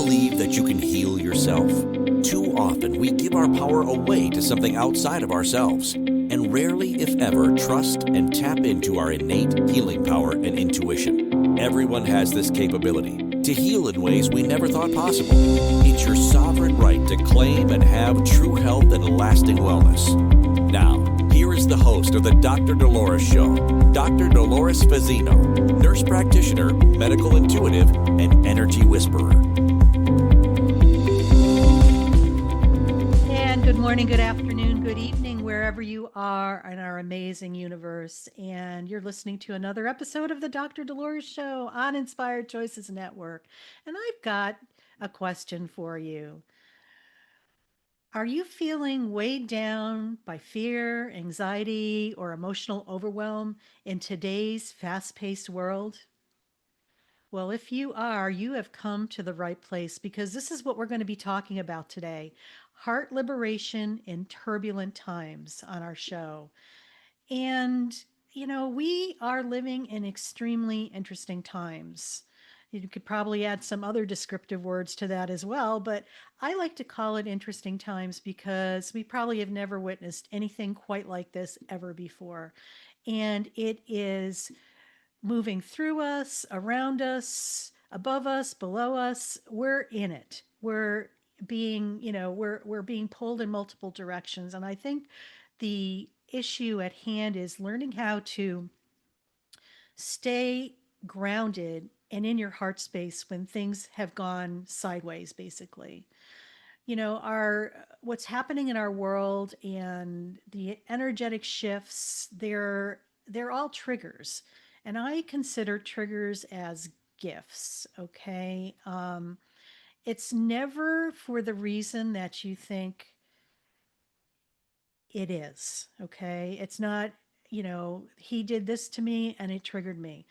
believe that you can heal yourself? Too often, we give our power away to something outside of ourselves, and rarely, if ever, trust and tap into our innate healing power and intuition. Everyone has this capability to heal in ways we never thought possible. It's your sovereign right to claim and have true health and lasting wellness. Now, here is the host of the Dr. Dolores Show, Dr. Dolores Fazzino, nurse practitioner, medical intuitive, and energy whisperer. And good morning, good afternoon, good evening, wherever you are in our amazing universe. And you're listening to another episode of the Dr. Dolores Show on Inspired Choices Network. And I've got a question for you. Are you feeling weighed down by fear, anxiety, or emotional overwhelm in today's fast-paced world? Well, if you are, you have come to the right place because this is what we're going to be talking about today. Heart liberation in turbulent times on our show. And, we are living in extremely interesting times. You could probably add some other descriptive words to that as well, but I like to call it interesting times because we probably have never witnessed anything quite like this ever before. And it is moving through us, around us, above us, below us. We're in it. We're being, we're being pulled in multiple directions. And I think the issue at hand is learning how to stay grounded and in your heart space when things have gone sideways, basically. Our what's happening in our world and the energetic shifts, they're all triggers. And I consider triggers as gifts, okay? It's never for the reason that you think it is, okay? It's not, he did this to me and it triggered me.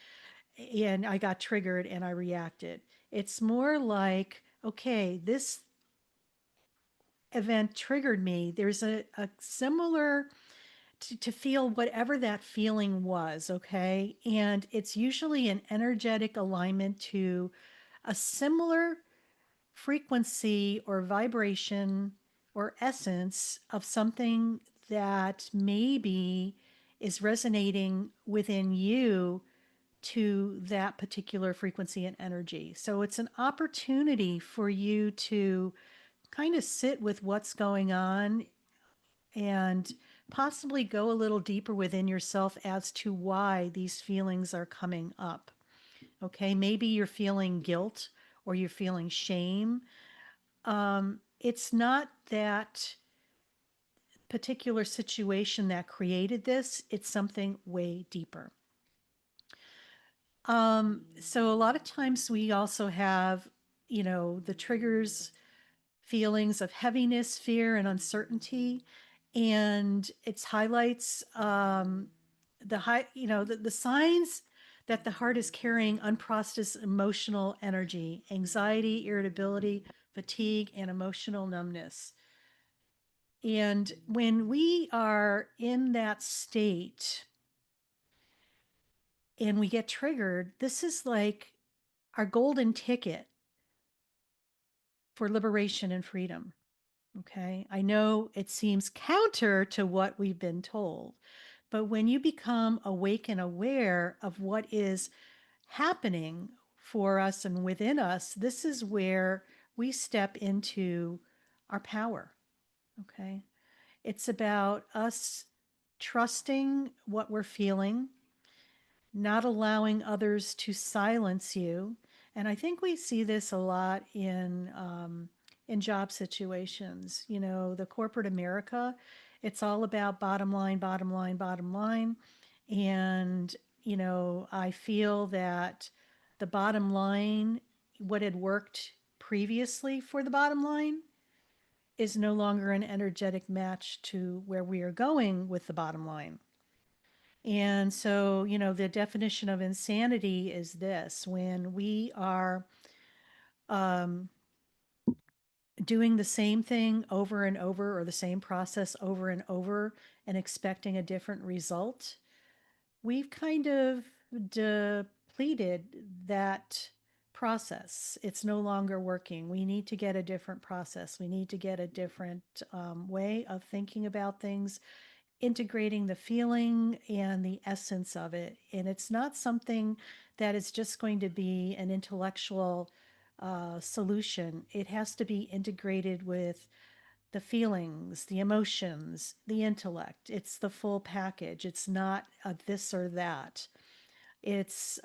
And I got triggered and I reacted. It's more like, okay, this event triggered me. There's a similar to feel whatever that feeling was, okay? And it's usually an energetic alignment to a similar frequency or vibration or essence of something that maybe is resonating within you to that particular frequency and energy. So it's an opportunity for you to kind of sit with what's going on and possibly go a little deeper within yourself as to why these feelings are coming up. Okay, maybe you're feeling guilt or you're feeling shame. It's not that particular situation that created this, it's something way deeper. So a lot of times we also have, the triggers, feelings of heaviness, fear, and uncertainty, and it highlights the signs that the heart is carrying unprocessed emotional energy, anxiety, irritability, fatigue, and emotional numbness. And when we are in that state and we get triggered, this is like our golden ticket for liberation and freedom. Okay. I know it seems counter to what we've been told, but when you become awake and aware of what is happening for us and within us, this is where we step into our power. Okay. It's about us trusting what we're feeling, not allowing others to silence you. And I think we see this a lot in job situations. The corporate America, it's all about bottom line, bottom line, bottom line. And, I feel that the bottom line, what had worked previously for the bottom line, is no longer an energetic match to where we are going with the bottom line. And so, the definition of insanity is this: when we are doing the same thing over and over, or the same process over and over, and expecting a different result, we've kind of depleted that process. It's no longer working. We need to get a different process. We need to get a different way of thinking about things, integrating the feeling and the essence of it. And it's not something that is just going to be an intellectual solution. It has to be integrated with the feelings, the emotions, the intellect. It's the full package. It's not a this or that. It's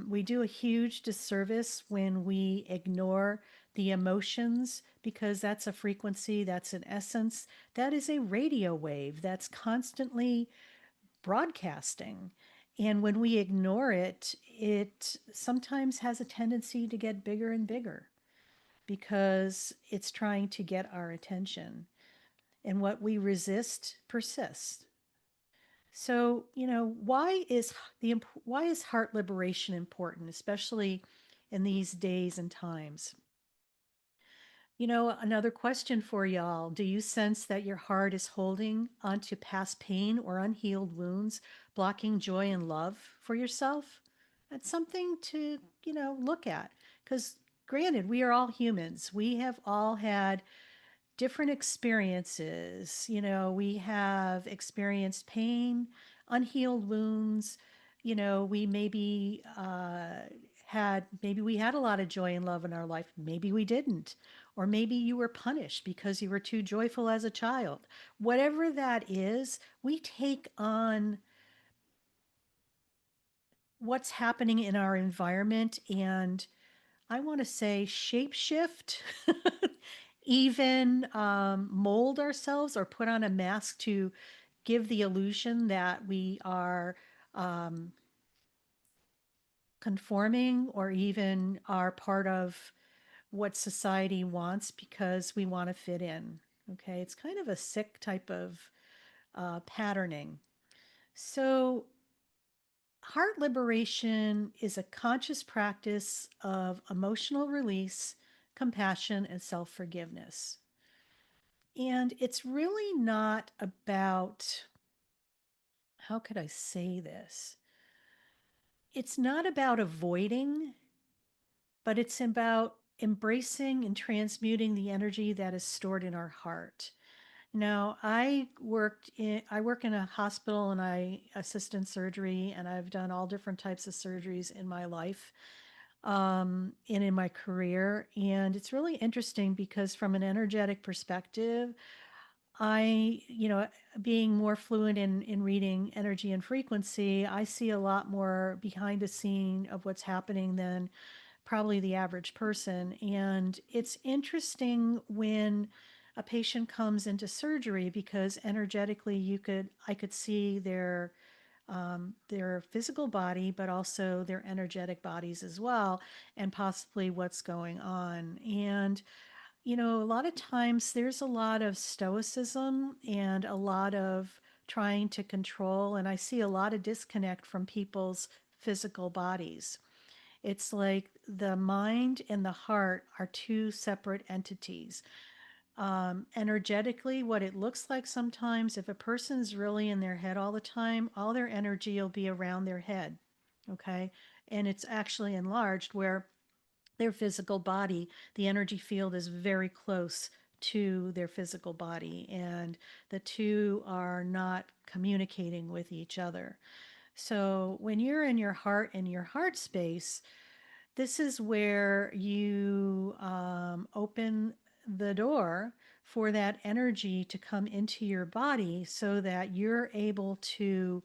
we do a huge disservice when we ignore the emotions because that's a frequency, that's an essence, that is a radio wave that's constantly broadcasting. And when we ignore it, it sometimes has a tendency to get bigger and bigger because it's trying to get our attention. And what we resist persists. So, why is heart liberation important, especially in these days and times? Another question for y'all. Do you sense that your heart is holding onto past pain or unhealed wounds, blocking joy and love for yourself? That's something to, look at. Because granted, we are all humans. We have all had different experiences. We have experienced pain, unhealed wounds. We maybe we had a lot of joy and love in our life. Maybe we didn't. Or maybe you were punished because you were too joyful as a child. Whatever that is, we take on what's happening in our environment and I want to say shapeshift, even mold ourselves or put on a mask to give the illusion that we are um, conforming or even are part of what society wants because we want to fit in. Okay, it's kind of a sick type of patterning. So, heart liberation is a conscious practice of emotional release, compassion, and self forgiveness. And it's really not about, how could I say this? It's not about avoiding, but it's about embracing and transmuting the energy that is stored in our heart. Now, I work in a hospital and I assist in surgery and I've done all different types of surgeries in my life and in my career. And it's really interesting because from an energetic perspective, being more fluent in reading energy and frequency, I see a lot more behind the scene of what's happening than probably the average person. And it's interesting when a patient comes into surgery because energetically I could see their physical body, but also their energetic bodies as well, and possibly what's going on. And a lot of times there's a lot of stoicism and a lot of trying to control, and I see a lot of disconnect from people's physical bodies. It's like the mind and the heart are two separate entities. Energetically, what it looks like sometimes, if a person's really in their head all the time, all their energy will be around their head. Okay. And it's actually enlarged where their physical body, the energy field is very close to their physical body, and the two are not communicating with each other. So when you're in your heart and your heart space, this is where you open the door for that energy to come into your body so that you're able to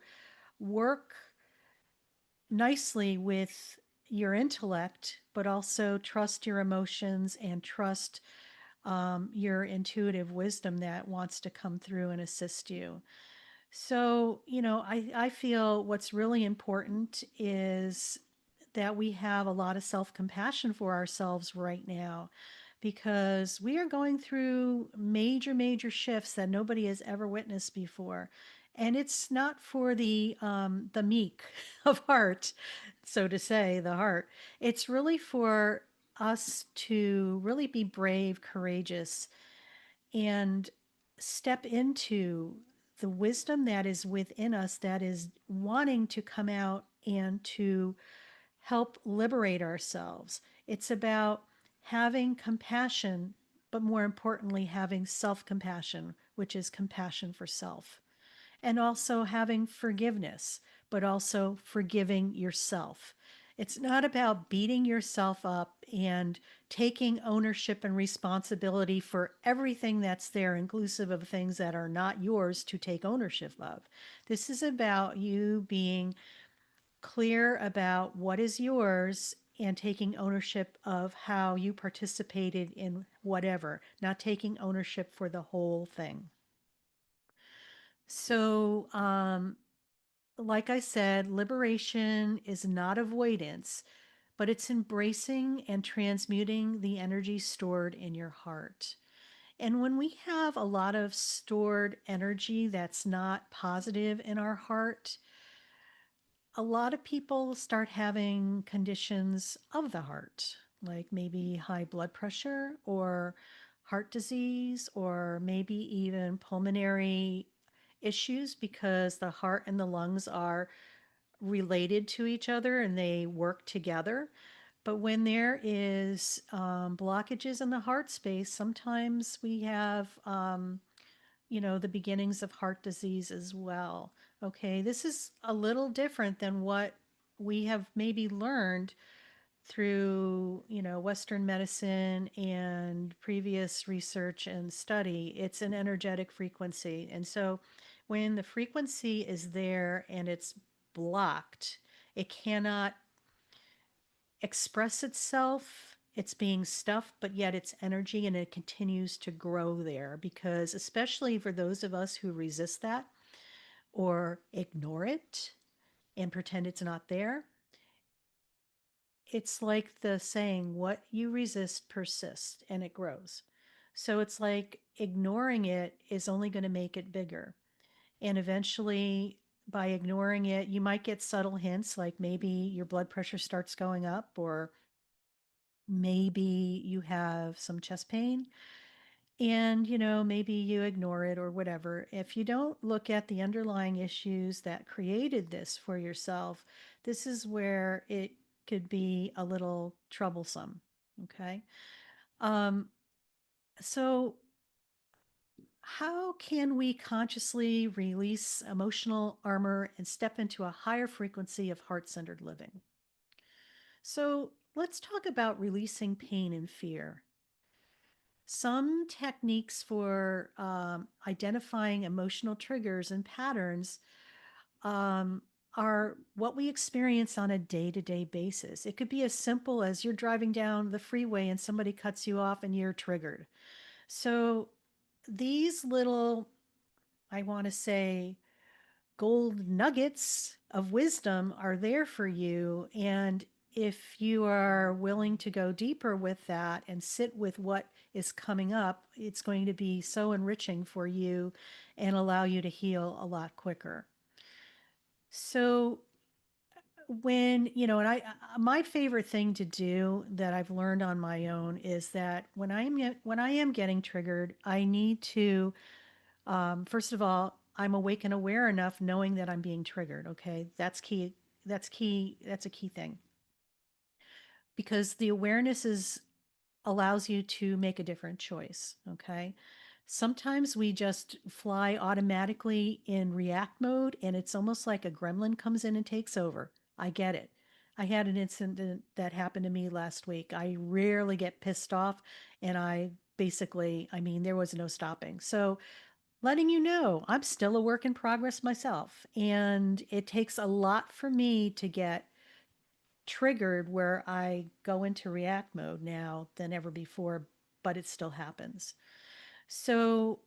work nicely with your intellect, but also trust your emotions and trust your intuitive wisdom that wants to come through and assist you. So, I feel what's really important is that we have a lot of self compassion for ourselves right now because we are going through major, major shifts that nobody has ever witnessed before. And it's not for the meek of heart, so to say, the heart. It's really for us to really be brave, courageous, and step into the wisdom that is within us that is wanting to come out and to help liberate ourselves. It's about having compassion, but more importantly, having self compassion, which is compassion for self, and also having forgiveness, but also forgiving yourself. It's not about beating yourself up and taking ownership and responsibility for everything that's there, inclusive of things that are not yours to take ownership of. This is about you being clear about what is yours and taking ownership of how you participated in whatever, not taking ownership for the whole thing. So, like I said, liberation is not avoidance, but it's embracing and transmuting the energy stored in your heart. And when we have a lot of stored energy that's not positive in our heart, a lot of people start having conditions of the heart, like maybe high blood pressure or heart disease, or maybe even pulmonary issues because the heart and the lungs are related to each other and they work together. But when there is blockages in the heart space, sometimes we have the beginnings of heart disease as well. Okay, this is a little different than what we have maybe learned through, Western medicine and previous research and study. It's an energetic frequency. And so when the frequency is there and it's blocked, it cannot express itself. It's being stuffed, but yet it's energy and it continues to grow there because, especially for those of us who resist that or ignore it and pretend it's not there, it's like the saying, what you resist persists and it grows. So it's like ignoring it is only going to make it bigger. And eventually, by ignoring it, you might get subtle hints like maybe your blood pressure starts going up, or maybe you have some chest pain, and maybe you ignore it or whatever. If you don't look at the underlying issues that created this for yourself, this is where it could be a little troublesome. Okay. um, so how can we consciously release emotional armor and step into a higher frequency of heart-centered living? So let's talk about releasing pain and fear. Some techniques for identifying emotional triggers and patterns um, are what we experience on a day to day basis. It could be as simple as you're driving down the freeway and somebody cuts you off and you're triggered. So these little, I want to say, gold nuggets of wisdom are there for you. And if you are willing to go deeper with that and sit with what is coming up, it's going to be so enriching for you and allow you to heal a lot quicker. So my favorite thing to do that I've learned on my own is that when I am getting triggered, I need to first of all, I'm awake and aware enough knowing that I'm being triggered. Okay. That's key. That's key. That's a key thing because the awareness allows you to make a different choice. Okay. Sometimes we just fly automatically in react mode and it's almost like a gremlin comes in and takes over. I get it. I had an incident that happened to me last week. I rarely get pissed off and there was no stopping. So letting you know I'm still a work in progress myself. And it takes a lot for me to get triggered where I go into react mode now than ever before, but it still happens. So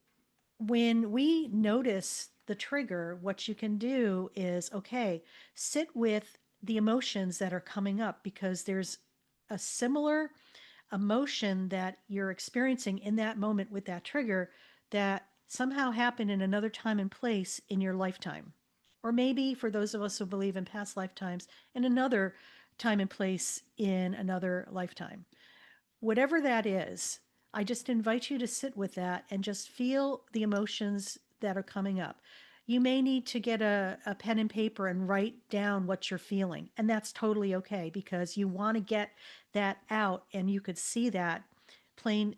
when we notice the trigger, what you can do is okay, sit with the emotions that are coming up because there's a similar emotion that you're experiencing in that moment with that trigger that somehow happened in another time and place in your lifetime. Or maybe for those of us who believe in past lifetimes, in another time and place in another lifetime. Whatever that is, I just invite you to sit with that and just feel the emotions that are coming up. You may need to get a pen and paper and write down what you're feeling. And that's totally okay because you want to get that out and you could see that plain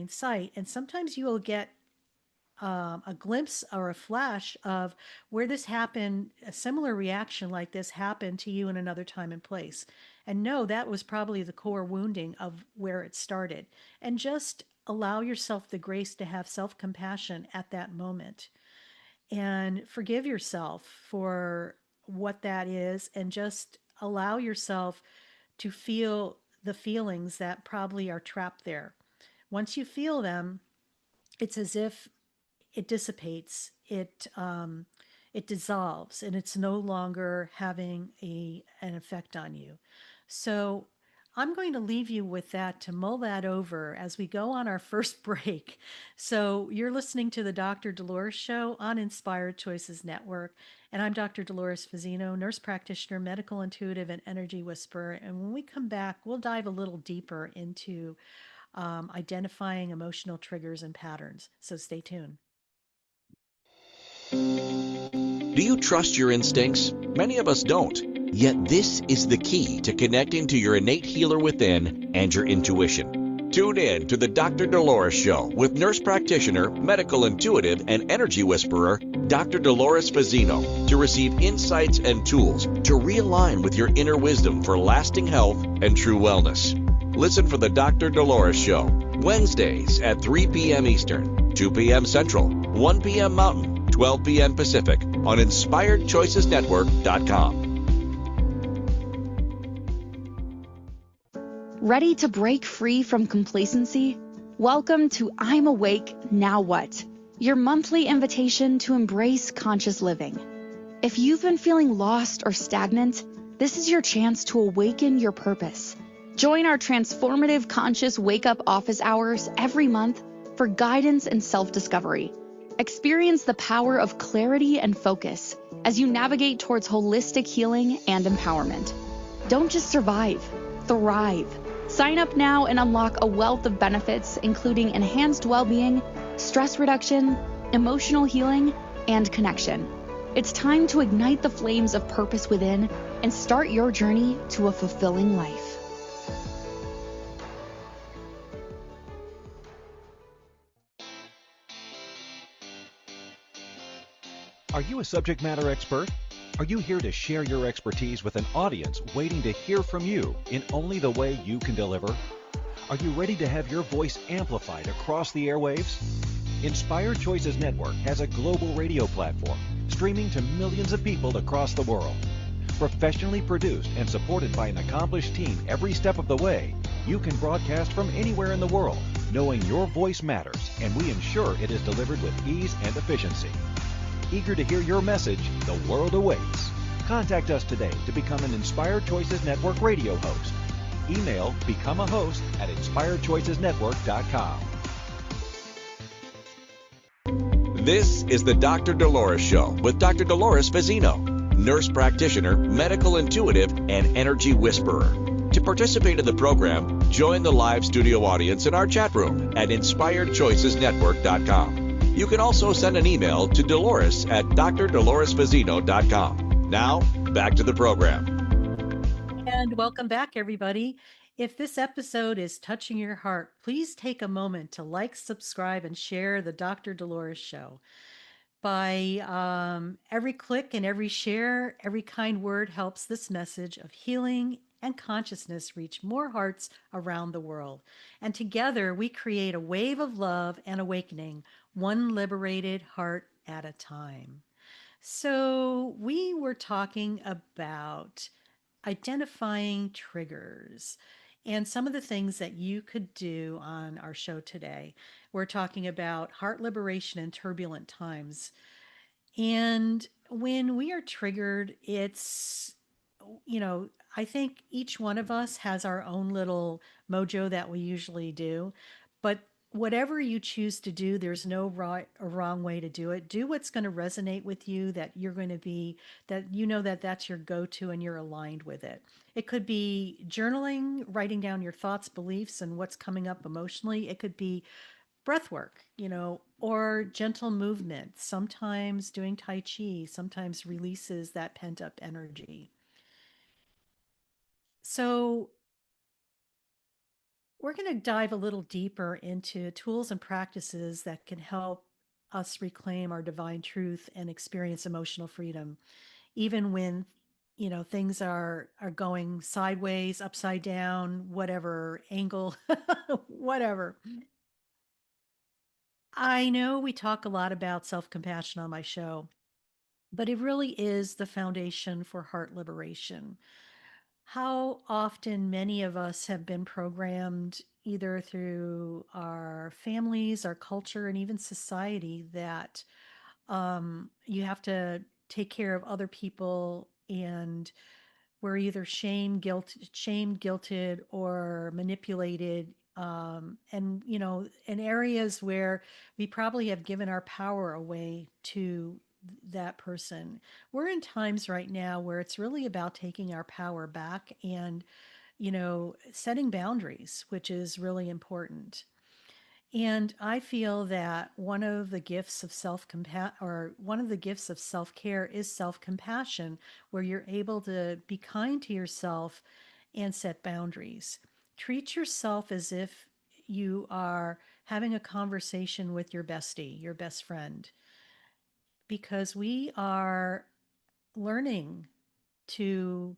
sight. And sometimes you will get a glimpse or a flash of where this happened, a similar reaction like this happened to you in another time and place. And no, that was probably the core wounding of where it started. And just allow yourself the grace to have self compassion at that moment and forgive yourself for what that is and just allow yourself to feel the feelings that probably are trapped there. Once you feel them, it's as if it dissipates, it dissolves, and it's no longer having an effect on you. So I'm going to leave you with that to mull that over as we go on our first break. So you're listening to the Dr. Dolores Show on Inspired Choices Network, and I'm Dr. Dolores Fazzino, nurse practitioner, medical intuitive, and energy whisperer. And when we come back, we'll dive a little deeper into identifying emotional triggers and patterns. So stay tuned. Do you trust your instincts? Many of us don't. Yet this is the key to connecting to your innate healer within and your intuition. Tune in to the Dr. Dolores Show with nurse practitioner, medical intuitive, and energy whisperer, Dr. Dolores Fazzino, to receive insights and tools to realign with your inner wisdom for lasting health and true wellness. Listen for the Dr. Dolores Show, Wednesdays at 3 p.m. Eastern, 2 p.m. Central, 1 p.m. Mountain, 12 p.m. Pacific on InspiredChoicesNetwork.com. Ready to break free from complacency? Welcome to I'm Awake, Now What? Your monthly invitation to embrace conscious living. If you've been feeling lost or stagnant, this is your chance to awaken your purpose. Join our transformative conscious wake-up office hours every month for guidance and self-discovery. Experience the power of clarity and focus as you navigate towards holistic healing and empowerment. Don't just survive, thrive. Sign up now and unlock a wealth of benefits, including enhanced well-being, stress reduction, emotional healing, and connection. It's time to ignite the flames of purpose within and start your journey to a fulfilling life. Are you a subject matter expert? Are you here to share your expertise with an audience waiting to hear from you in only the way you can deliver? Are you ready to have your voice amplified across the airwaves? Inspired Choices Network has a global radio platform streaming to millions of people across the world. Professionally produced and supported by an accomplished team every step of the way, you can broadcast from anywhere in the world, knowing your voice matters, and we ensure it is delivered with ease and efficiency. Eager to hear your message, the world awaits. Contact us today to become an Inspired Choices Network radio host. Email become a host at inspiredchoicesnetwork.com. This is the Dr. Dolores Show with Dr. Dolores Fazzino, nurse practitioner, medical intuitive, and energy whisperer. To participate in the program, join the live studio audience in our chat room at inspiredchoicesnetwork.com. You can also send an email to Dolores at drdoloresfazzino.com. Now, back to the program. And welcome back, everybody. If this episode is touching your heart, please take a moment to like, subscribe, and share the Dr. Dolores Show. By every click and every share, every kind word helps this message of healing and consciousness reach more hearts around the world. And together we create a wave of love and awakening, one liberated heart at a time. So we were talking about identifying triggers and some of the things that you could do on our show today. We're talking about heart liberation in turbulent times. And when we are triggered, I think each one of us has our own little mojo that we usually do. But whatever you choose to do, there's no right or wrong way to do it. Do what's going to resonate with you, that you're going to be, that you know that that's your go to and you're aligned with it. It could be journaling, writing down your thoughts, beliefs, and what's coming up emotionally. It could be breath work, or gentle movement. Sometimes doing Tai Chi, sometimes releases that pent up energy. So We're going to dive a little deeper into tools and practices that can help us reclaim our divine truth and experience emotional freedom, even when things are going sideways, upside down, whatever angle, whatever. I know we talk a lot about self-compassion on my show, but it really is the foundation for heart liberation. How often many of us have been programmed either through our families, our culture, and even society that you have to take care of other people, and we're either shamed, guilted, or manipulated. And in areas where we probably have given our power away to that person. We're in times right now where it's really about taking our power back and, setting boundaries, which is really important. And I feel that one of the gifts of one of the gifts of self-care is self-compassion, where you're able to be kind to yourself and set boundaries. Treat yourself as if you are having a conversation with your bestie, your best friend, because we are learning to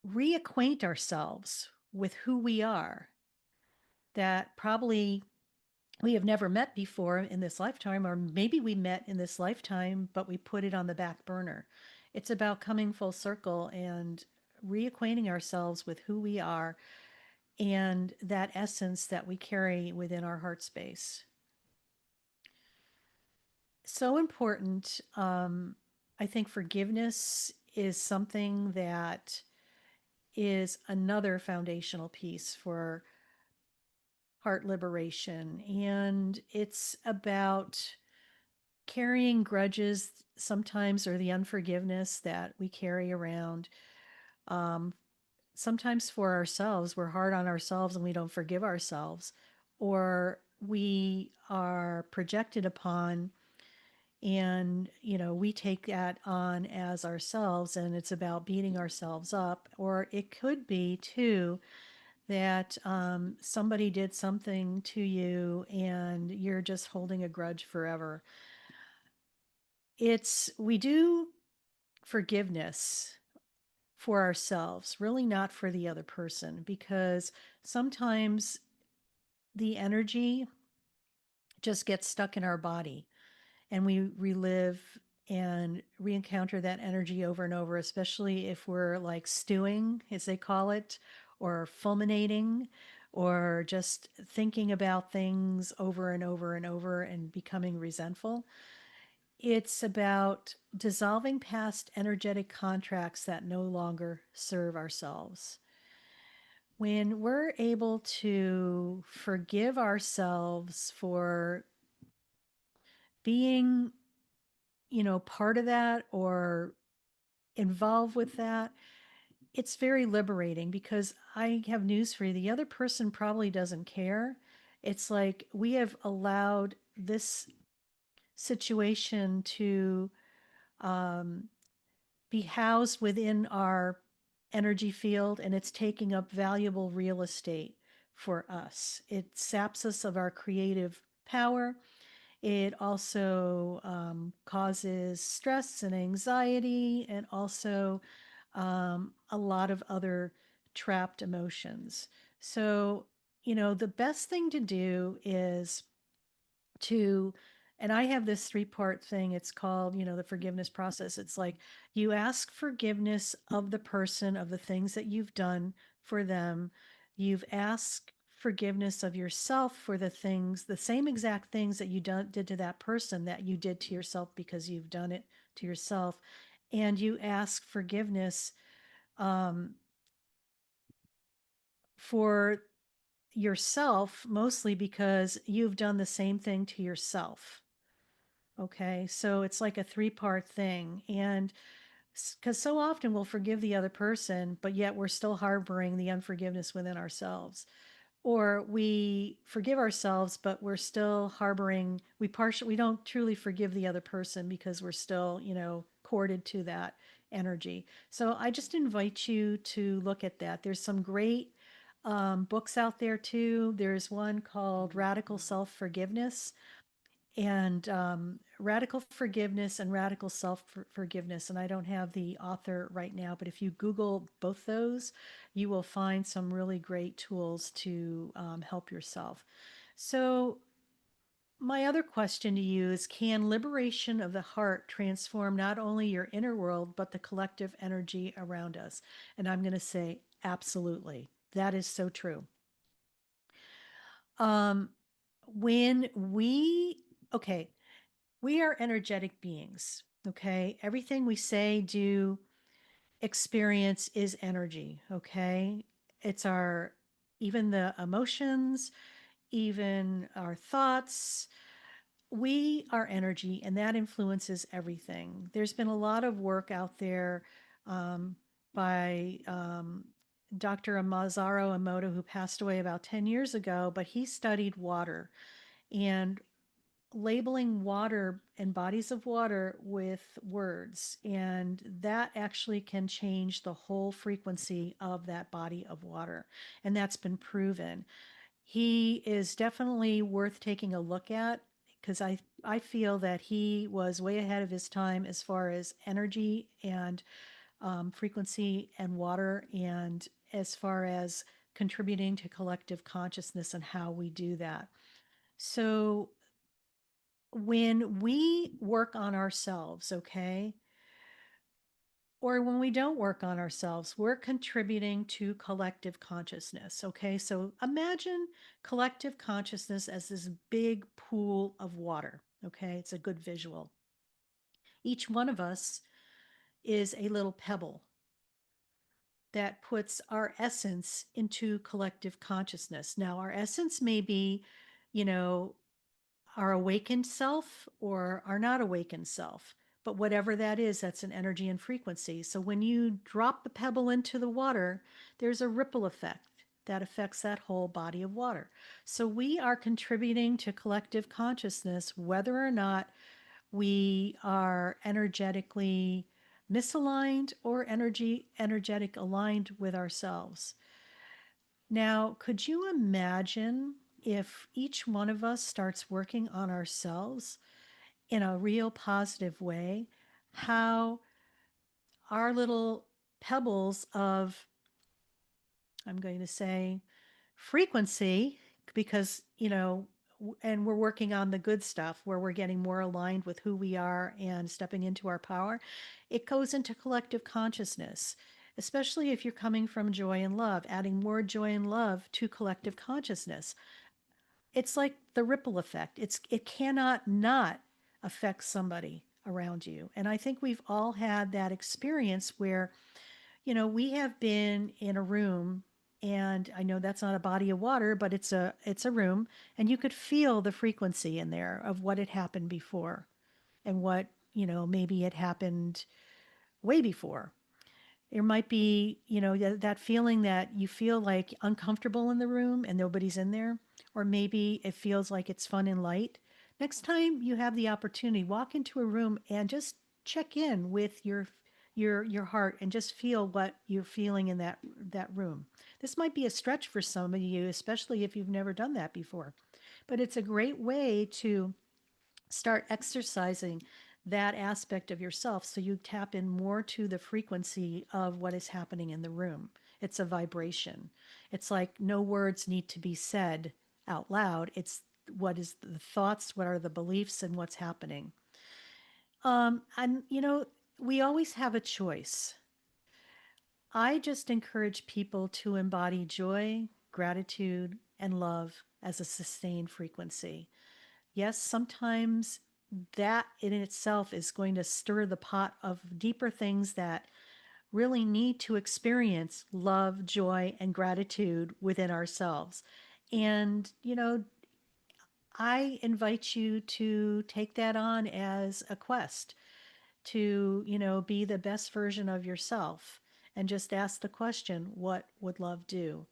reacquaint ourselves with who we are, that probably we have never met before in this lifetime, or maybe we met in this lifetime, but we put it on the back burner. It's about coming full circle and reacquainting ourselves with who we are and that essence that we carry within our heart space. So important. I think forgiveness is something that is another foundational piece for heart liberation. And it's about carrying grudges sometimes, or the unforgiveness that we carry around. Um, Sometimes for ourselves, we're hard on ourselves and we don't forgive ourselves, or we are projected upon, and we take that on as ourselves, and it's about beating ourselves up. Or it could be too that somebody did something to you and you're just holding a grudge forever. We do forgiveness for ourselves, really not for the other person, because sometimes the energy just gets stuck in our body and we relive and re-encounter that energy over and over, especially if we're like stewing, as they call it, or fulminating, or just thinking about things over and over and over and becoming resentful. It's about dissolving past energetic contracts that no longer serve ourselves. When we're able to forgive ourselves for being, part of that or involved with that, it's very liberating, because I have news for you. The other person probably doesn't care. It's like we have allowed this situation to um, be housed within our energy field, and it's taking up valuable real estate for us. It saps us of our creative power. It also causes stress and anxiety, and also a lot of other trapped emotions. So, the best thing to do is to, and I have this three-part thing. It's called, the forgiveness process. It's like you ask forgiveness of the person, of the things that you've done for them. You've asked forgiveness of yourself for the same exact things that did to that person, that you did to yourself because you've done it to yourself. And you ask forgiveness um, for yourself, mostly because you've done the same thing to yourself. Okay, so it's like a three-part thing. And because so often we'll forgive the other person, but yet we're still harboring the unforgiveness within ourselves. Or we forgive ourselves, but we're still harboring, we don't truly forgive the other person because we're still, corded to that energy. So I just invite you to look at that. There's some great books out there too. There's one called Radical Self Forgiveness, and Radical Forgiveness and Radical Self Forgiveness. And I don't have the author right now, but if you Google both those, you will find some really great tools to help yourself. So, my other question to you is, can liberation of the heart transform not only your inner world, but the collective energy around us? And I'm going to say, absolutely. That is so true. Um, when okay, we are energetic beings, okay? Everything we say, do, experience is energy, okay? It's our, even the emotions, even our thoughts, we are energy, and that influences everything. There's been a lot of work out there um, by Dr. Masaru Emoto, who passed away about 10 years ago, but he studied water and labeling water and bodies of water with words. And that actually can change the whole frequency of that body of water. And that's been proven. He is definitely worth taking a look at, because I feel that he was way ahead of his time as far as energy and frequency and water, and as far as contributing to collective consciousness and how we do that. So when we work on ourselves, okay, or when we don't work on ourselves, we're contributing to collective consciousness. Okay. So imagine collective consciousness as this big pool of water. Okay. It's a good visual. Each one of us is a little pebble that puts our essence into collective consciousness. Now, our essence may be, you know, our awakened self or our not awakened self. But whatever that is, that's an energy and frequency. So when you drop the pebble into the water, there's a ripple effect that affects that whole body of water. So we are contributing to collective consciousness, whether or not we are energetically misaligned or energetic aligned with ourselves. Now, could you imagine if each one of us starts working on ourselves in a real positive way, how our little pebbles of, I'm going to say, frequency, because, and we're working on the good stuff where we're getting more aligned with who we are and stepping into our power, it goes into collective consciousness, especially if you're coming from joy and love, adding more joy and love to collective consciousness. It's like the ripple effect. It cannot not affect somebody around you. And I think we've all had that experience where, we have been in a room, and I know that's not a body of water, but it's a room, and you could feel the frequency in there of what had happened before, and what, maybe it happened way before. There might be, that feeling that you feel like uncomfortable in the room and nobody's in there, or maybe it feels like it's fun and light. Next time you have the opportunity, walk into a room and just check in with your heart and just feel what you're feeling in that room. This might be a stretch for some of you, especially if you've never done that before, but it's a great way to start exercising that aspect of yourself so you tap in more to the frequency of what is happening in the room. It's a vibration. It's like no words need to be said out loud. It's what is the thoughts, what are the beliefs, and what's happening. And we always have a choice. I just encourage people to embody joy, gratitude, and love as a sustained frequency. Yes, sometimes that in itself is going to stir the pot of deeper things that really need to experience love, joy, and gratitude within ourselves. And, I invite you to take that on as a quest to, be the best version of yourself, and just ask the question, what would love do?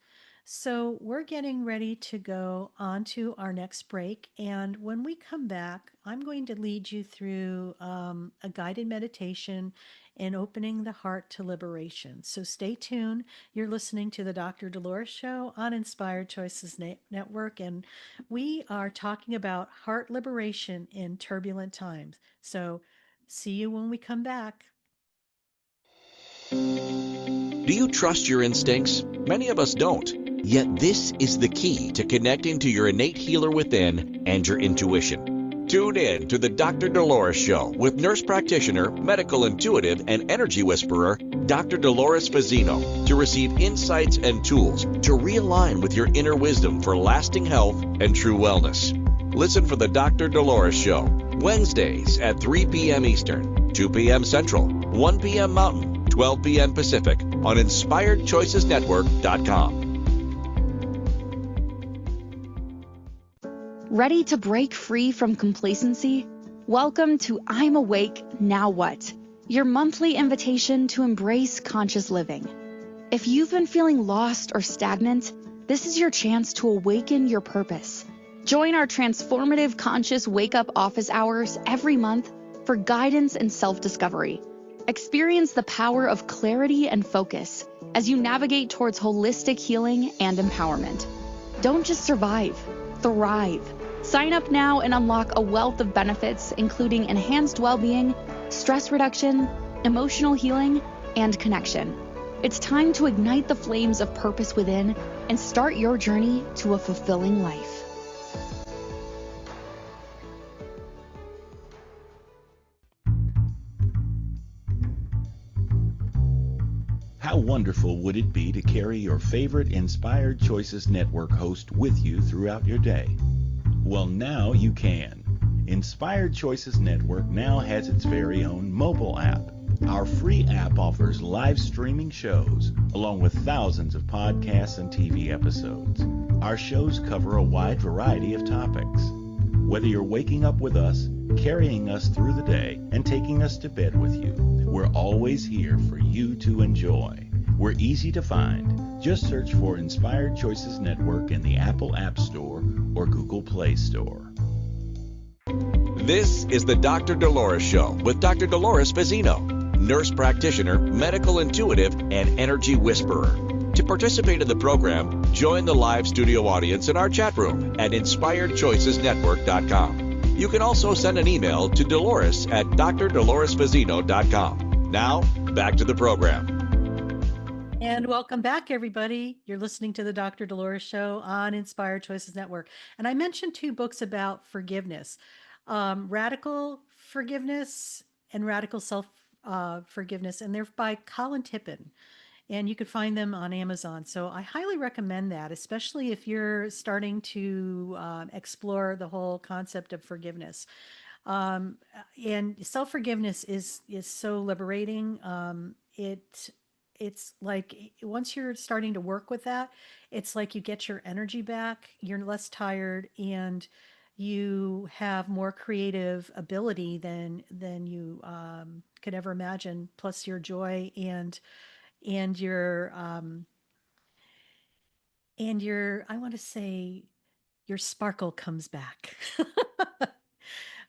So we're getting ready to go on to our next break. And when we come back, I'm going to lead you through a guided meditation and opening the heart to liberation. So stay tuned. You're listening to the Dr. Dolores Show on Inspired Choices Network. And we are talking about heart liberation in turbulent times. So see you when we come back. Do you trust your instincts? Many of us don't. Yet this is the key to connecting to your innate healer within and your intuition. Tune in to the Dr. Dolores Show with nurse practitioner, medical intuitive, and energy whisperer, Dr. Dolores Fazzino, to receive insights and tools to realign with your inner wisdom for lasting health and true wellness. Listen for the Dr. Dolores Show, Wednesdays at 3 p.m. Eastern, 2 p.m. Central, 1 p.m. Mountain, 12 p.m. Pacific on InspiredChoicesNetwork.com. Ready to break free from complacency? Welcome to I'm Awake, Now What? Your monthly invitation to embrace conscious living. If you've been feeling lost or stagnant, this is your chance to awaken your purpose. Join our transformative conscious wake-up office hours every month for guidance and self-discovery. Experience the power of clarity and focus as you navigate towards holistic healing and empowerment. Don't just survive, thrive. Sign up now and unlock a wealth of benefits, including enhanced well-being, stress reduction, emotional healing, and connection. It's time to ignite the flames of purpose within and start your journey to a fulfilling life. How wonderful would it be to carry your favorite Inspired Choices Network host with you throughout your day? Well, now you can. Inspired Choices Network now has its very own mobile app. Our free app offers live streaming shows, along with thousands of podcasts and TV episodes. Our shows cover a wide variety of topics. Whether you're waking up with us, carrying us through the day, and taking us to bed with you, we're always here for you to enjoy. We're easy to find. Just search for Inspired Choices Network in the Apple App Store or Google Play Store. This is the Dr. Dolores Show with Dr. Dolores Fazzino, nurse practitioner, medical intuitive, and energy whisperer. To participate in the program, join the live studio audience in our chat room at InspiredChoicesNetwork.com. You can also send an email to Dolores at drdoloresfazzino.com. Now, back to the program. And welcome back, everybody. You're listening to the Dr. Dolores Show on Inspired Choices Network. And I mentioned two books about forgiveness, Radical Forgiveness and Radical Self Forgiveness. And they're by Colin Tippin. And you could find them on Amazon. So I highly recommend that, especially if you're starting to explore the whole concept of forgiveness. And self-forgiveness is so liberating. It's like once you're starting to work with that, it's like you get your energy back, you're less tired, and you have more creative ability than you could ever imagine. Plus your joy and your I want to say your sparkle comes back.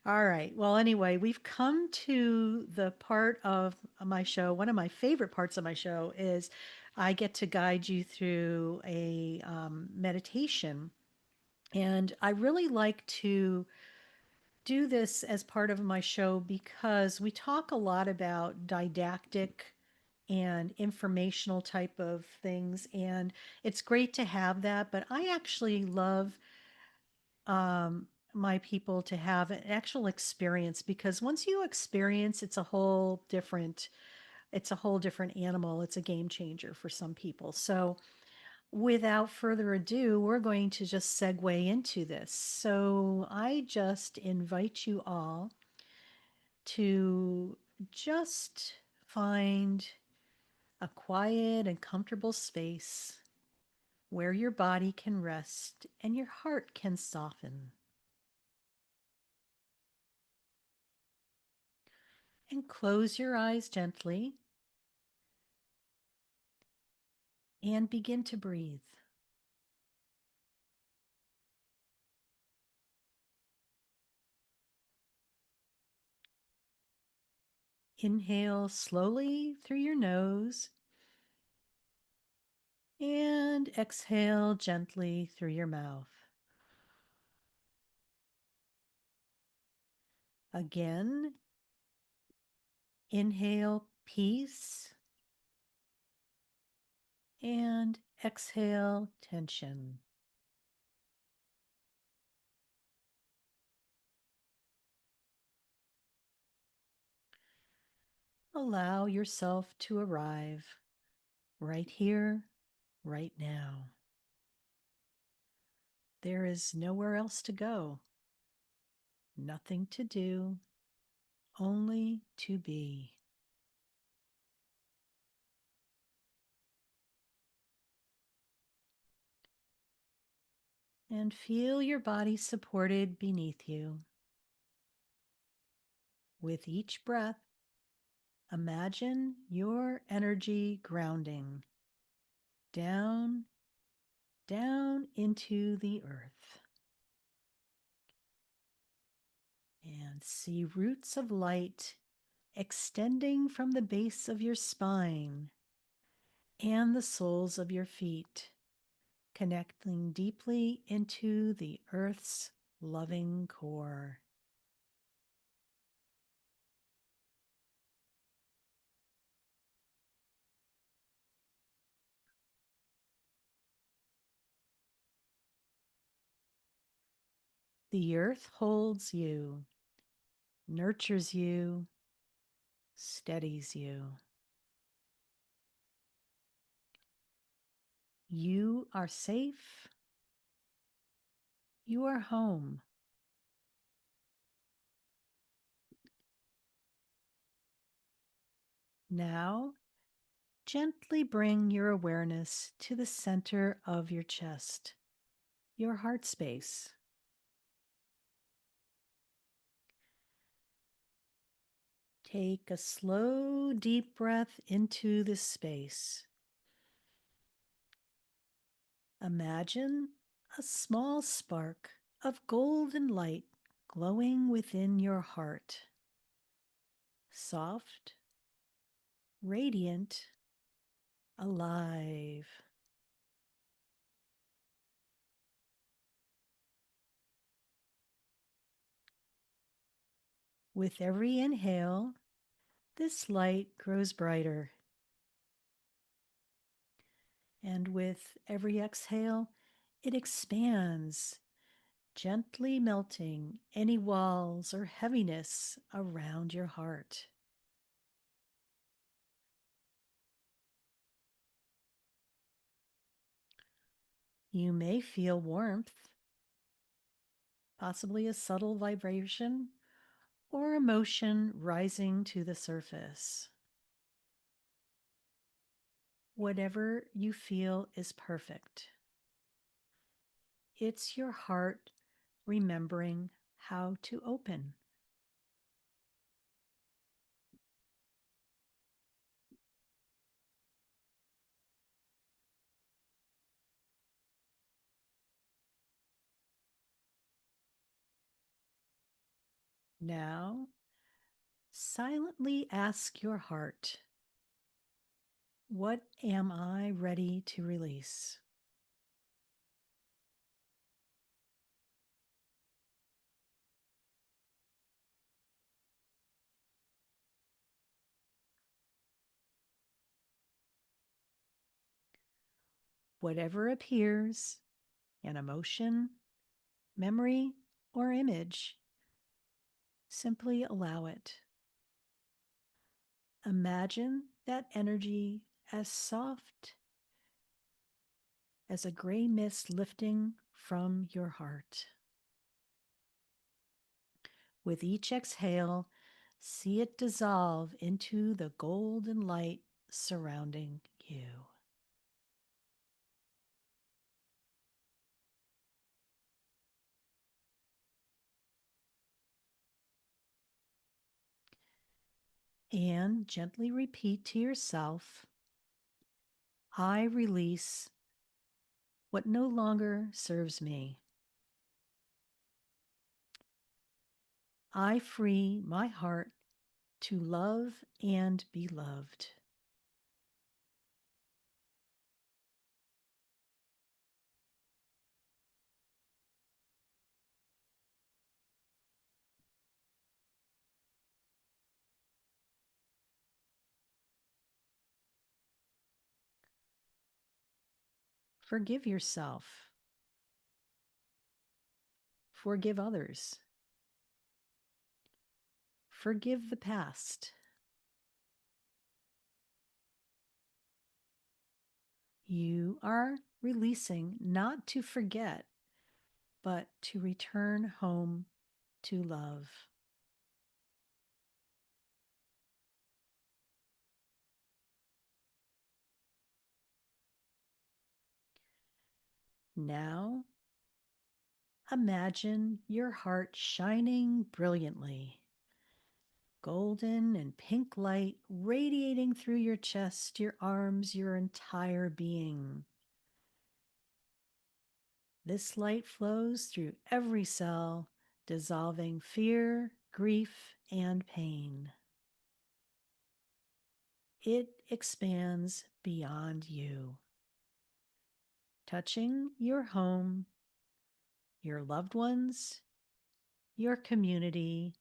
All right. Well, anyway, we've come to the part of my show. One of my favorite parts of my show is I get to guide you through a meditation. And I really like to do this as part of my show because we talk a lot about didactic and informational type of things. And it's great to have that. But I actually love my people to have an actual experience because once you experience, it's a whole different animal. It's a game changer for some people. So without further ado, we're going to just segue into this. So I just invite you all to just find a quiet and comfortable space where your body can rest and your heart can soften. And close your eyes gently and begin to breathe. Inhale slowly through your nose and exhale gently through your mouth. Again, inhale peace and exhale tension. Allow yourself to arrive right here, right now. There is nowhere else to go, nothing to do, only to be. And feel your body supported beneath you. With each breath, imagine your energy grounding down, down into the earth. And see roots of light extending from the base of your spine and the soles of your feet, connecting deeply into the earth's loving core. The earth holds you, nurtures you, steadies you. You are safe. You are home. Now, gently bring your awareness to the center of your chest, your heart space. Take a slow, deep breath into this space. Imagine a small spark of golden light glowing within your heart. Soft, radiant, alive. With every inhale, this light grows brighter. And with every exhale, it expands, gently melting any walls or heaviness around your heart. You may feel warmth, possibly a subtle vibration or emotion rising to the surface. Whatever you feel is perfect. It's your heart remembering how to open. Now, silently ask your heart, what am I ready to release? Whatever appears, an emotion, memory, or image, simply allow it. Imagine that energy as soft as a gray mist lifting from your heart. With each exhale, see it dissolve into the golden light surrounding you. And gently repeat to yourself, I release what no longer serves me. I free my heart to love and be loved. Forgive yourself. Forgive others. Forgive the past. You are releasing not to forget, but to return home to love. Now, imagine your heart shining brilliantly, golden and pink light radiating through your chest, your arms, your entire being. This light flows through every cell, dissolving fear, grief, and pain. It expands beyond you, touching your home, your loved ones, your community,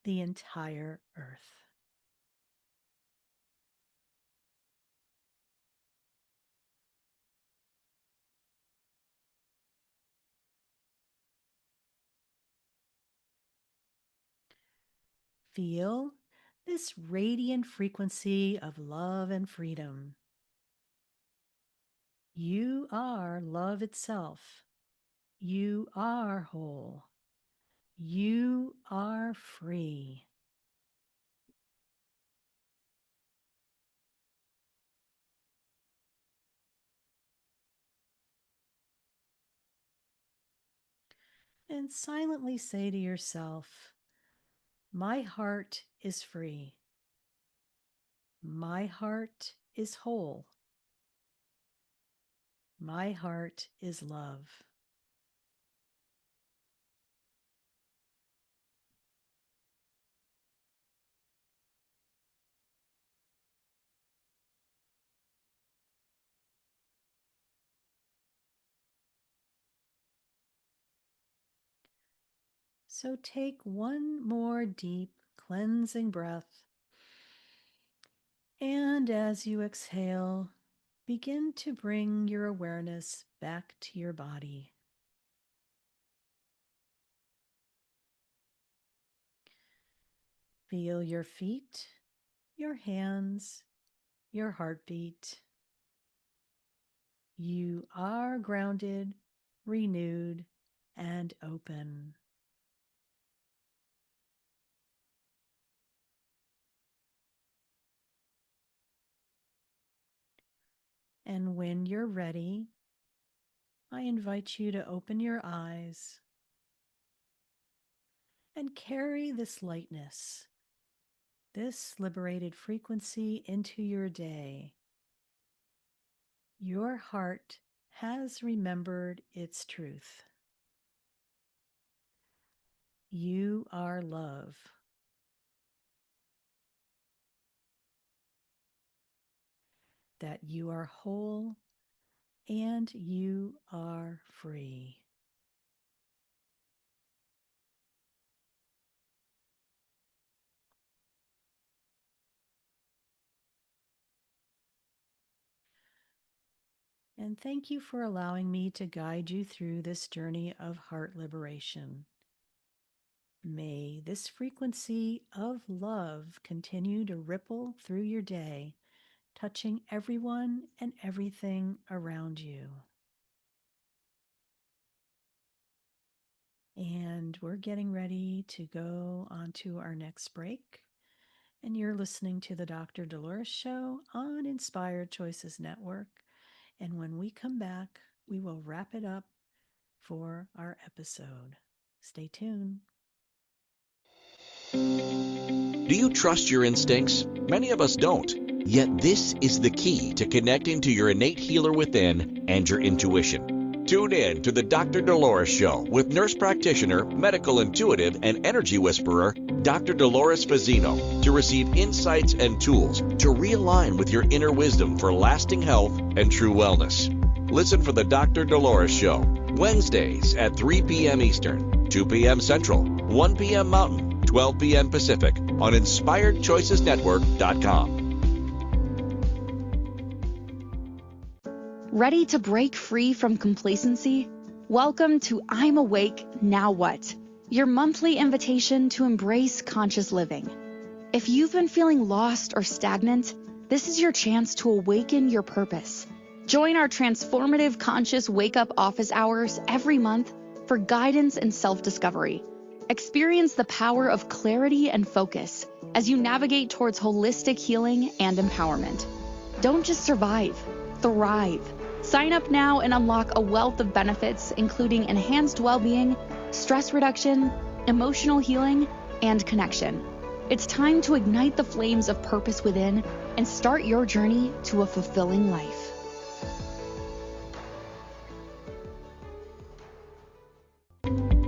the entire earth. Feel this radiant frequency of love and freedom. You are love itself. You are whole. You are free. And silently say to yourself, my heart is free. My heart is whole. My heart is love. So take one more deep cleansing breath. And as you exhale, begin to bring your awareness back to your body. Feel your feet, your hands, your heartbeat. You are grounded, renewed, and open. And when you're ready, I invite you to open your eyes and carry this lightness, this liberated frequency into your day. Your heart has remembered its truth. You are love. That you are whole and you are free. And thank you for allowing me to guide you through this journey of heart liberation. May this frequency of love continue to ripple through your day, touching everyone and everything around you. And we're getting ready to go on to our next break. And you're listening to the Dr. Dolores Show on Inspired Choices Network. And when we come back, we will wrap it up for our episode. Stay tuned. Do you trust your instincts? Many of us don't. Yet this is the key to connecting to your innate healer within and your intuition. Tune in to the Dr. Dolores Show with nurse practitioner, medical intuitive, and energy whisperer, Dr. Dolores Fazzino, to receive insights and tools to realign with your inner wisdom for lasting health and true wellness. Listen for the Dr. Dolores Show, Wednesdays at 3 p.m. Eastern, 2 p.m. Central, 1 p.m. Mountain, 12 p.m. Pacific on InspiredChoicesNetwork.com. Ready to break free from complacency? Welcome to I'm Awake, Now What? Your monthly invitation to embrace conscious living. If you've been feeling lost or stagnant, this is your chance to awaken your purpose. Join our transformative conscious wake-up office hours every month for guidance and self-discovery. Experience the power of clarity and focus as you navigate towards holistic healing and empowerment. Don't just survive, thrive. Sign up now and unlock a wealth of benefits, including enhanced well-being, stress reduction, emotional healing, and connection. It's time to ignite the flames of purpose within and start your journey to a fulfilling life.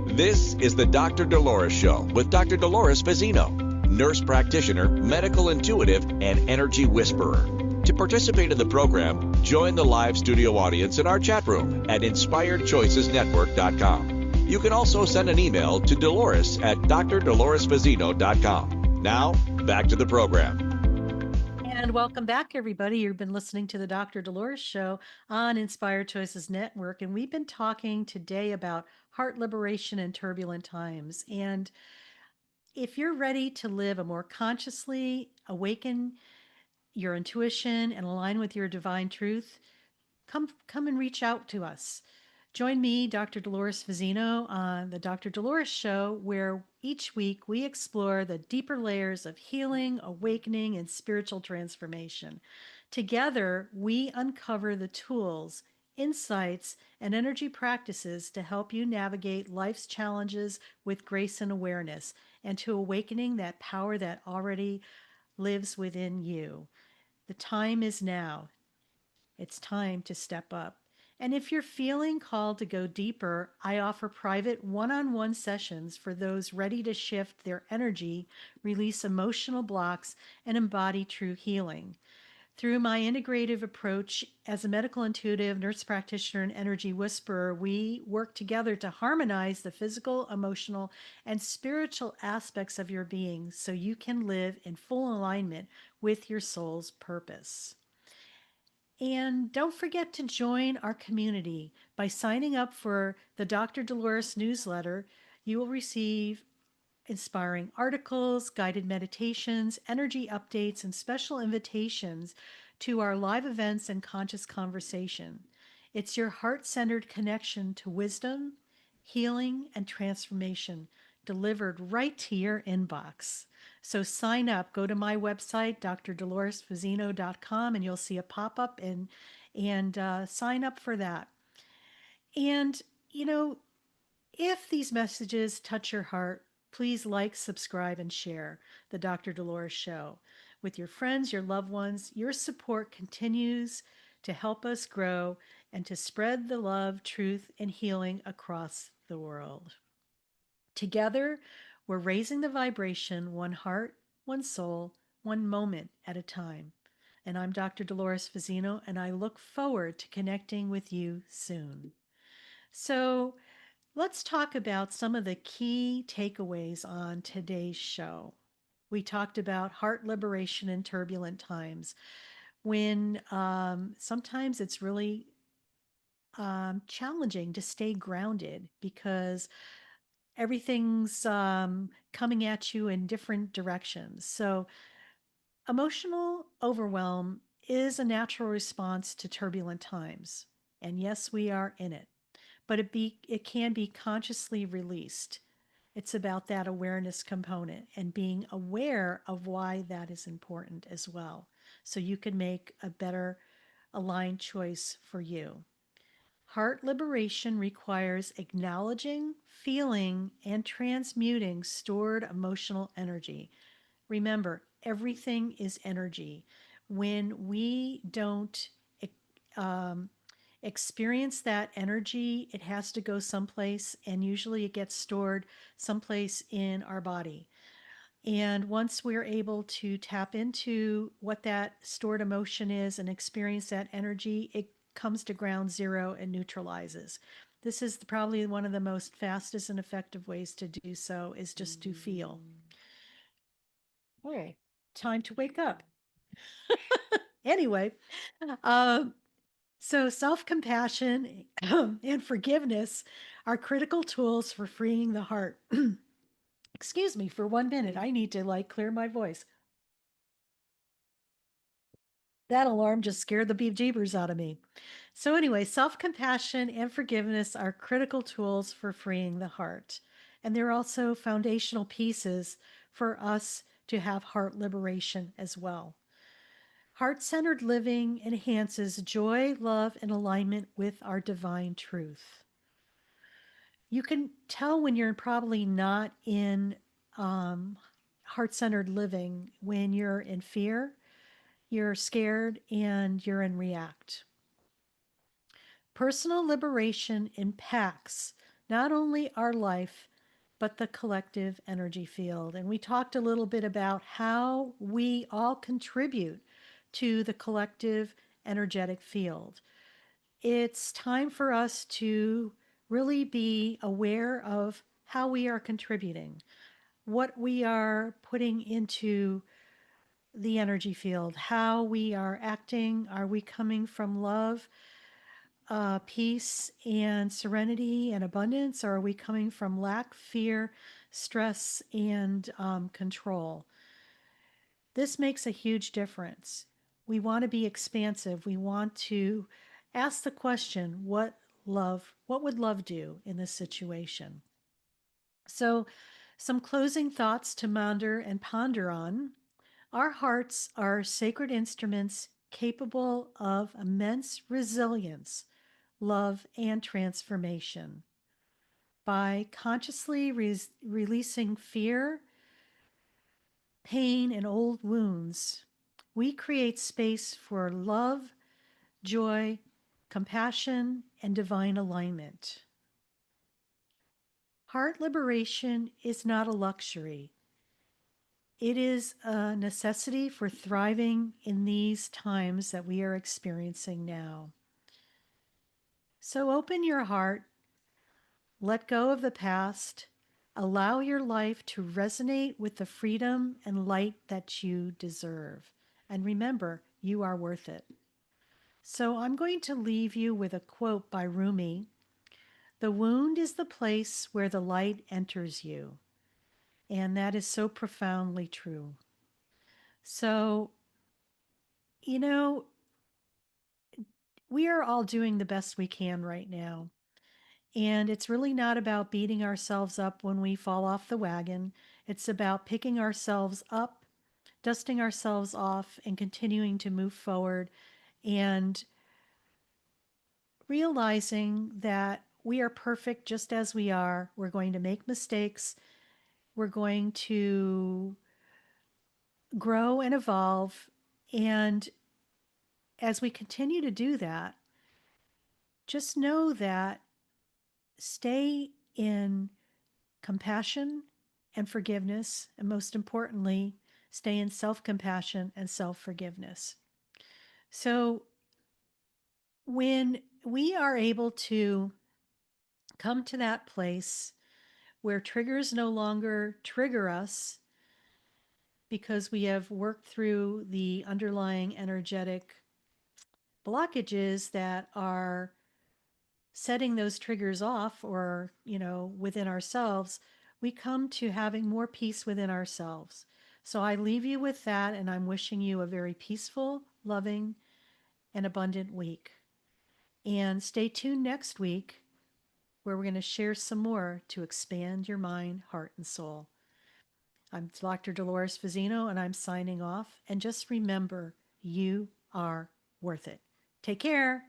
This is the Dr. Dolores Show with Dr. Dolores Fazzino, nurse practitioner, medical intuitive, and energy whisperer. To participate in the program, join the live studio audience in our chat room at InspiredChoicesNetwork.com. You can also send an email to Dolores at drdoloresfazzino.com. Now, back to the program. And welcome back, everybody. You've been listening to the Dr. Dolores Show on Inspired Choices Network, and we've been talking today about heart liberation in turbulent times. And if you're ready to live a more consciously awaken your intuition and align with your divine truth, come and reach out to us. Join me, Dr. Dolores Fazzino, on the Dr. Dolores Show, where each week we explore the deeper layers of healing, awakening, and spiritual transformation. Together, we uncover the tools, insights, and energy practices to help you navigate life's challenges with grace and awareness, and to awakening that power that already lives within you. The time is now. It's time to step up. And if you're feeling called to go deeper, I offer private one-on-one sessions for those ready to shift their energy, release emotional blocks, and embody true healing. Through my integrative approach as a medical intuitive, nurse practitioner, and energy whisperer, we work together to harmonize the physical, emotional, and spiritual aspects of your being so you can live in full alignment with your soul's purpose. And don't forget to join our community by signing up for the Dr. Dolores newsletter. You will receive inspiring articles, guided meditations, energy updates, and special invitations to our live events and conscious conversation. It's your heart-centered connection to wisdom, healing, and transformation delivered right to your inbox. So sign up. Go to my website, drdoloresfazzino.com, and you'll see a pop-up and sign up for that. And, if these messages touch your heart, please like, subscribe, and share the Dr. Dolores Show with your friends, your loved ones. Your support continues to help us grow and to spread the love, truth, and healing across the world. Together, we're raising the vibration one heart, one soul, one moment at a time. And I'm Dr. Dolores Fazzino, and I look forward to connecting with you soon. So, let's talk about some of the key takeaways on today's show. We talked about heart liberation in turbulent times, when sometimes it's really challenging to stay grounded because everything's coming at you in different directions. So, emotional overwhelm is a natural response to turbulent times. And yes, we are in it, but it can be consciously released. It's about that awareness component and being aware of why that is important as well, so you can make a better aligned choice for you. Heart liberation requires acknowledging, feeling, and transmuting stored emotional energy. Remember, everything is energy. When we don't um, experience that energy, it has to go someplace, and usually it gets stored someplace in our body. And once we're able to tap into what that stored emotion is and experience that energy, it comes to ground zero and neutralizes. This is probably one of the most fastest and effective ways to do so, is just to feel. Okay, time to wake up. Anyway, so self-compassion and forgiveness are critical tools for freeing the heart. Excuse me for 1 minute. I need to clear my voice. That alarm just scared the bejeebers out of me. So anyway, self-compassion and forgiveness are critical tools for freeing the heart. And they're also foundational pieces for us to have heart liberation as well. Heart-centered living enhances joy, love, and alignment with our divine truth. You can tell when you're probably not in heart-centered living when you're in fear, you're scared, and you're in react. Personal liberation impacts not only our life, but the collective energy field. And we talked a little bit about how we all contribute to the collective energetic field. It's time for us to really be aware of how we are contributing, what we are putting into the energy field, how we are acting. Are we coming from love, peace, and serenity and abundance? Or are we coming from lack, fear, stress, and control? This makes a huge difference. We want to be expansive. We want to ask the question, what would love do in this situation? So, some closing thoughts to ponder on. Our hearts are sacred instruments capable of immense resilience, love, and transformation. By consciously releasing fear, pain, and old wounds, we create space for love, joy, compassion, and divine alignment. Heart liberation is not a luxury. It is a necessity for thriving in these times that we are experiencing now. So open your heart, let go of the past, allow your life to resonate with the freedom and light that you deserve. And remember, you are worth it. So I'm going to leave you with a quote by Rumi. The wound is the place where the light enters you. And that is so profoundly true. So, we are all doing the best we can right now. And it's really not about beating ourselves up when we fall off the wagon. It's about picking ourselves up, dusting ourselves off, and continuing to move forward and realizing that we are perfect just as we are. We're going to make mistakes. We're going to grow and evolve. And as we continue to do that, just know that stay in compassion and forgiveness, and most importantly, stay in self-compassion and self-forgiveness. So when we are able to come to that place where triggers no longer trigger us because we have worked through the underlying energetic blockages that are setting those triggers off, or, within ourselves, we come to having more peace within ourselves. So I leave you with that, and I'm wishing you a very peaceful, loving, and abundant week. And stay tuned next week, where we're going to share some more to expand your mind, heart, and soul. I'm Dr. Dolores Fazzino, and I'm signing off. And just remember, you are worth it. Take care.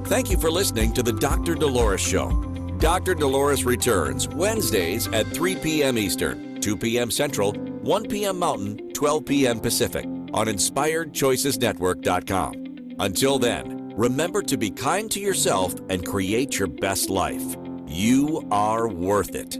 Thank you for listening to The Dr. Dolores Show. Dr. Dolores returns Wednesdays at 3 p.m. Eastern, 2 p.m. Central, 1 p.m. Mountain, 12 p.m. Pacific on InspiredChoicesNetwork.com. Until then, remember to be kind to yourself and create your best life. You are worth it.